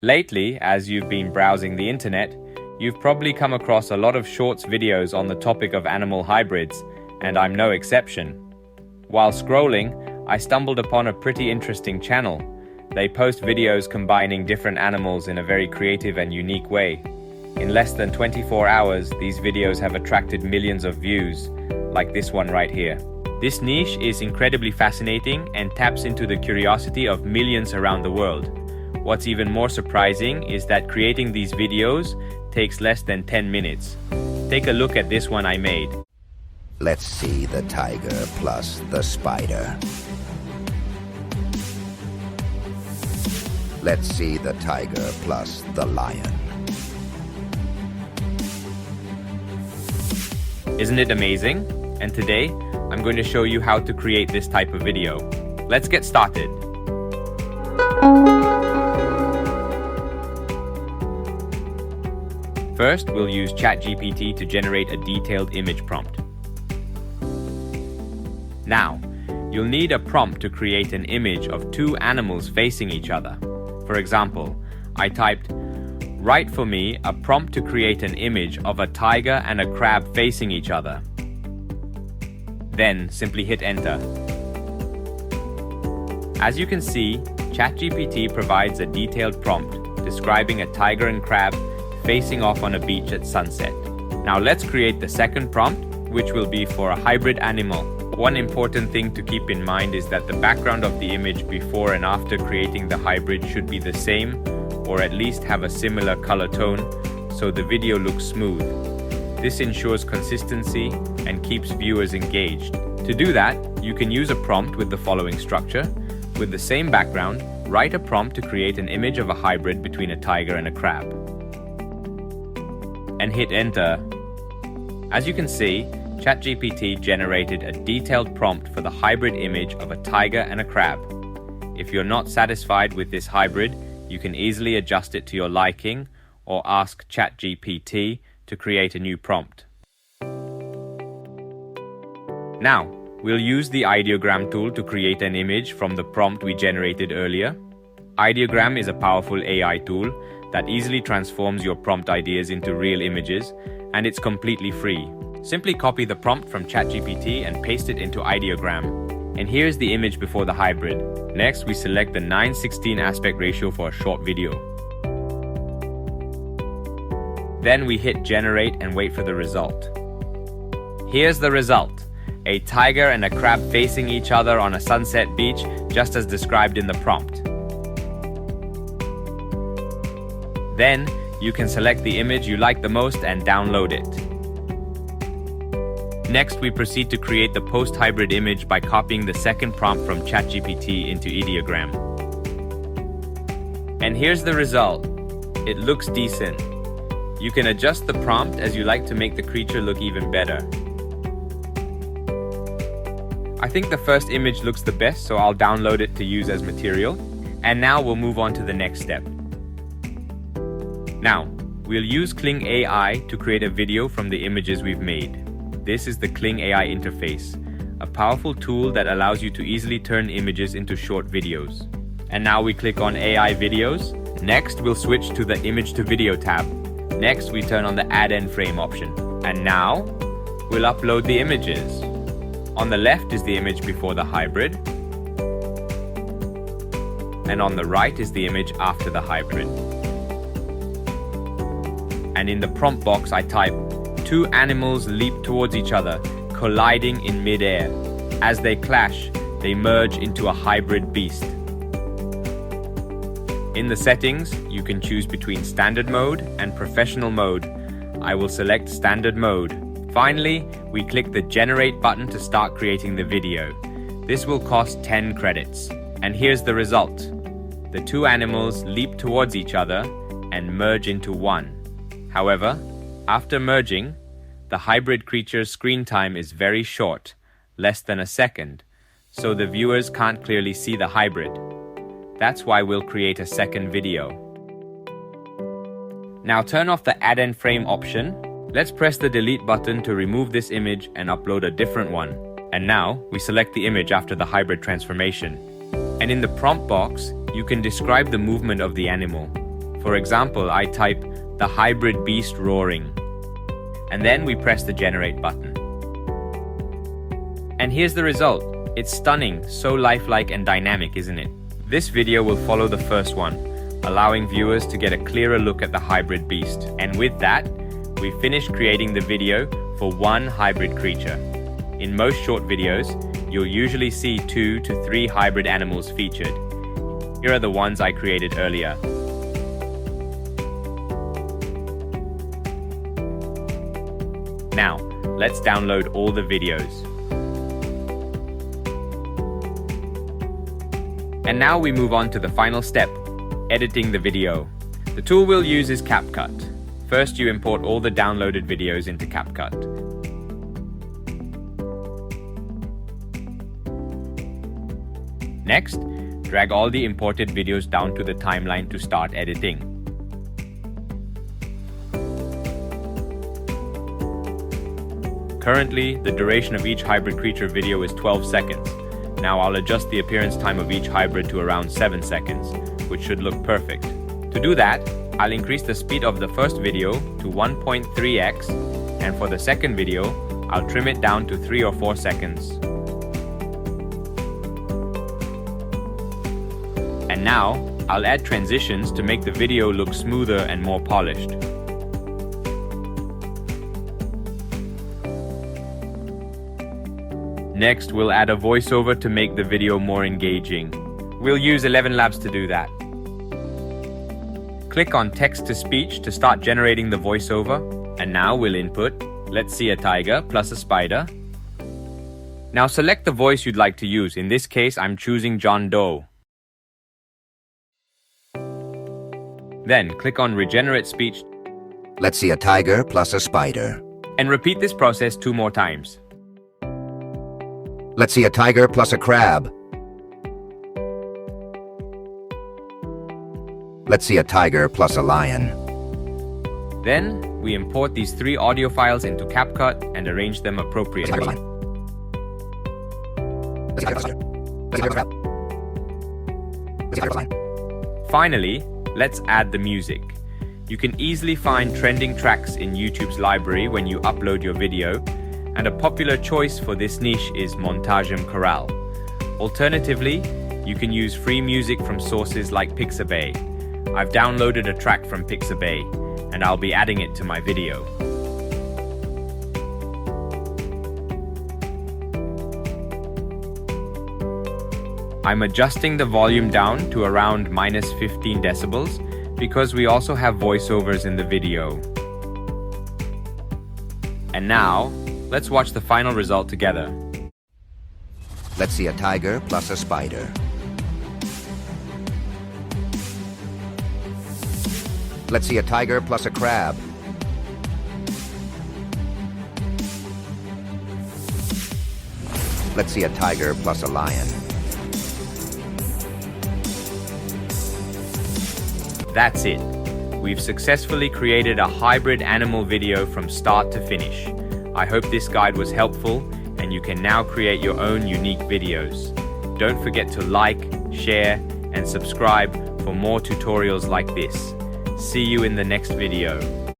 Lately, as you've been browsing the internet, you've probably come across a lot of shorts videos on the topic of animal hybrids, and I'm no exception. While scrolling, I stumbled upon a pretty interesting channel. They post videos combining different animals in a very creative and unique way. In less than 24 hours, these videos have attracted millions of views, like this one right here. This niche is incredibly fascinating and taps into the curiosity of millions around the world. What's even more surprising is that creating these videos takes less than 10 minutes. Take a look at this one I made. Let's see the tiger plus the spider. Let's see the tiger plus the lion. Isn't it amazing? And today, I'm going to show you how to create this type of video. Let's get started. First, we'll use ChatGPT to generate a detailed image prompt. Now, you'll need a prompt to create an image of two animals facing each other. For example, I typed, "Write for me a prompt to create an image of a tiger and a crab facing each other." Then simply hit enter. As you can see, ChatGPT provides a detailed prompt describing a tiger and crab facing off on a beach at sunset. Now let's create the second prompt, which will be for a hybrid animal. One important thing to keep in mind is that the background of the image before and after creating the hybrid should be the same, or at least have a similar color tone, so the video looks smooth. This ensures consistency and keeps viewers engaged. To do that, you can use a prompt with the following structure. With the same background, write a prompt to create an image of a hybrid between a tiger and a crab. And hit enter. As you can see, ChatGPT generated a detailed prompt for the hybrid image of a tiger and a crab. If you're not satisfied with this hybrid, you can easily adjust it to your liking or ask ChatGPT to create a new prompt. Now, we'll use the Ideogram tool to create an image from the prompt we generated earlier. Ideogram is a powerful AI tool that easily transforms your prompt ideas into real images, and it's completely free. Simply copy the prompt from ChatGPT and paste it into Ideogram. And here's the image before the hybrid. Next, we select the 9:16 aspect ratio for a short video. Then we hit generate and wait for the result. Here's the result. A tiger and a crab facing each other on a sunset beach, just as described in the prompt. Then, you can select the image you like the most and download it. Next, we proceed to create the post-hybrid image by copying the second prompt from ChatGPT into Ideogram. And here's the result. It looks decent. You can adjust the prompt as you like to make the creature look even better. I think the first image looks the best, so I'll download it to use as material. And now we'll move on to the next step. Now, we'll use Kling AI to create a video from the images we've made. This is the Kling AI interface, a powerful tool that allows you to easily turn images into short videos. And now we click on AI videos. Next, we'll switch to the image to video tab. Next, we turn on the add end frame option. And now, we'll upload the images. On the left is the image before the hybrid. And on the right is the image after the hybrid. And in the prompt box, I type, "Two animals leap towards each other, colliding in mid-air. As they clash, they merge into a hybrid beast." In the settings, you can choose between standard mode and professional mode. I will select standard mode. Finally, we click the generate button to start creating the video. This will cost 10 credits. And here's the result. The two animals leap towards each other and merge into one. However, after merging, the hybrid creature's screen time is very short, less than a second, so the viewers can't clearly see the hybrid. That's why we'll create a second video. Now turn off the add end frame option. Let's press the delete button to remove this image and upload a different one. And now we select the image after the hybrid transformation. And in the prompt box, you can describe the movement of the animal. For example, I type the hybrid beast roaring, and then we press the generate button. And here's the result. It's stunning, so lifelike and dynamic, isn't it? This video will follow the first one, allowing viewers to get a clearer look at the hybrid beast. And with that, we finished creating the video for one hybrid creature. In most short videos, you'll usually see 2 to 3 hybrid animals featured. Here are the ones I created earlier. Now, let's download all the videos. And now we move on to the final step, editing the video. The tool we'll use is CapCut. First, you import all the downloaded videos into CapCut. Next, drag all the imported videos down to the timeline to start editing. Currently, the duration of each hybrid creature video is 12 seconds. Now I'll adjust the appearance time of each hybrid to around 7 seconds, which should look perfect. To do that, I'll increase the speed of the first video to 1.3x, and for the second video, I'll trim it down to 3 or 4 seconds. And now, I'll add transitions to make the video look smoother and more polished. Next, we'll add a voiceover to make the video more engaging. We'll use 11 Labs to do that. Click on text-to-speech to start generating the voiceover. And now we'll input, let's see a tiger plus a spider. Now select the voice you'd like to use. In this case, I'm choosing John Doe. Then click on regenerate speech. Let's see a tiger plus a spider. And repeat this process 2 more times. Let's see a tiger plus a crab. Let's see a tiger plus a lion. Then, we import these 3 audio files into CapCut and arrange them appropriately. Finally, let's add the music. You can easily find trending tracks in YouTube's library when you upload your video, and a popular choice for this niche is Montagem Chorale. Alternatively, you can use free music from sources like Pixabay. I've downloaded a track from Pixabay, and I'll be adding it to my video. I'm adjusting the volume down to around -15 decibels because we also have voiceovers in the video. And now, let's watch the final result together. Let's see a tiger plus a spider. Let's see a tiger plus a crab. Let's see a tiger plus a lion. That's it. We've successfully created a hybrid animal video from start to finish. I hope this guide was helpful and you can now create your own unique videos. Don't forget to like, share, and subscribe for more tutorials like this. See you in the next video.